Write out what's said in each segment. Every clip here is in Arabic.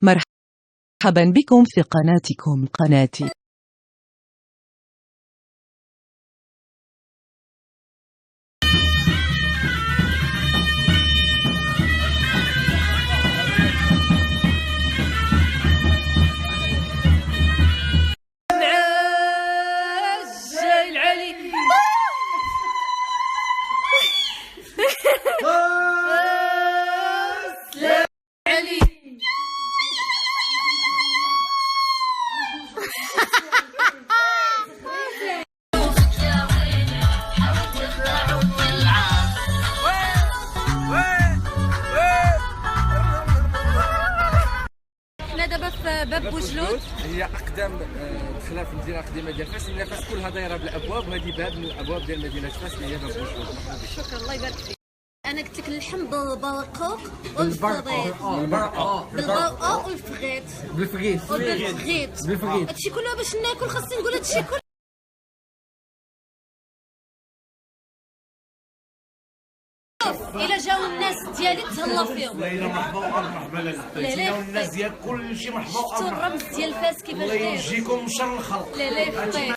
مرحبا بكم في قناتكم قناتي. حنا دابا في باب بوجلود، هي اقدم دخله في المدينه القديمه ديال فاس. المدينه فاس كلها دايره بالابواب، وهذه باب من الابواب ديال مدينه فاس اللي هي باب بوجلود. شكرا الله يبارك فيك. انا قلت لك اللحم بالبرقوق والفريت والفغيت بالفغيت هادشي كله باش ناكل خاصني نقول هادشي كله. إلا جاو الناس ديالي تهلا فيهم. لا مرحبا لا جاو الناس ديال كلشي مرحبا. شفتوا الرمز ديال فاس كيفاش الله داير؟ يجيكم من شر الخلق. لا يخطي.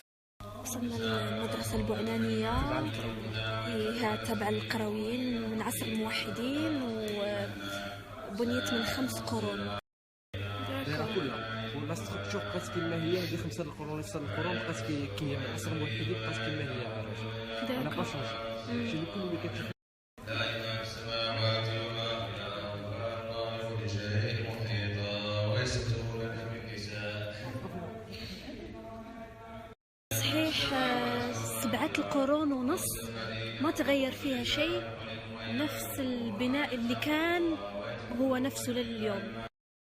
وصلنا للمدرسة البعنانية، هي تابعة للقرويين من عصر الموحدين وبنيت من 5 قرون. كلها ولا ستركتور بقات كما هي. هذه 5 القرون 6 القرون بقات كي من عصر الموحدين، بقات كما هي. انا با شونجي شي كل اللي كتشوف. صحيح 7 القرون ونص ما تغير فيها شيء، نفس البناء اللي كان هو نفسه لليوم.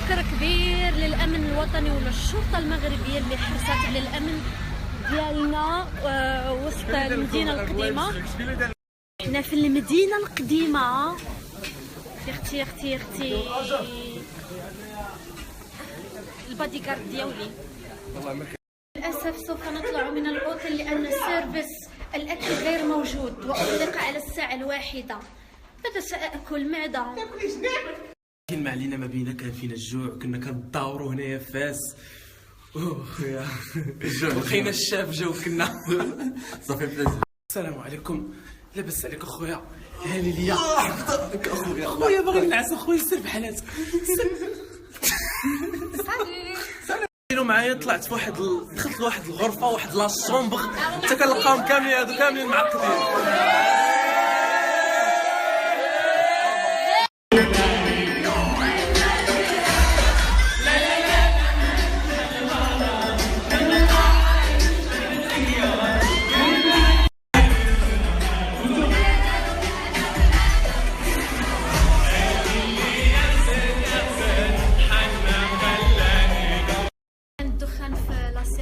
شكر كبير للأمن الوطني وللشرطة المغربية اللي حرصت على الأمن ديالنا وسط المدينة القديمة. احنا في المدينة القديمة. اختي البادي كارد ديالي. للأسف سوف نطلع من الأوتيل لأن السيرفيس الأكل غير موجود وأغلق على الساعة 1. ماذا سأأكل؟ معدة. كلمة علينا ما بينا، كان فينا الجوع، كنا كندورو هنايا في فاس. خويا لقينا الشاف جاو كنا صافي بلاتي. السلام عليكم، لاباس عليك اخويا؟ هاني ليا خويا باغي نعس اخويا، سير بحالاتك. كانوا معايا، طلعت في دخلت لواحد الغرفه، واحد لا شومبر، حتى كنلقاهم كاملين هادو كاملين معقدين.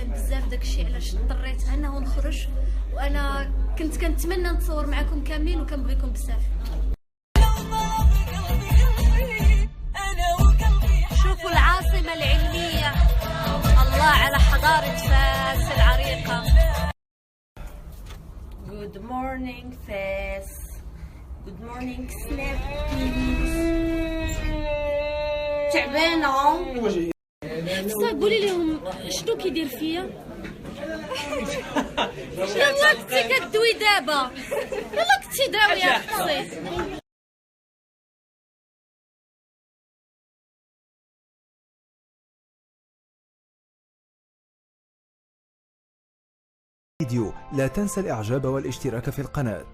بزاف داكشي علاش اضطريت انه نخرج، وانا كنت كنتمنى نتصور معكم كاملين وكنبغيكم بزاف. شوفوا العاصمة العلمية، الله على حضارة فاس العريقة. Good morning فاس. Good morning سناب. تعبانة. حفصة قولي لهم شنو كيدير فيا. يلا كنتي كدوي دابا، يلا كنتي داوية حفصي. فيديو لا تنسى الاعجاب والاشتراك في القناة.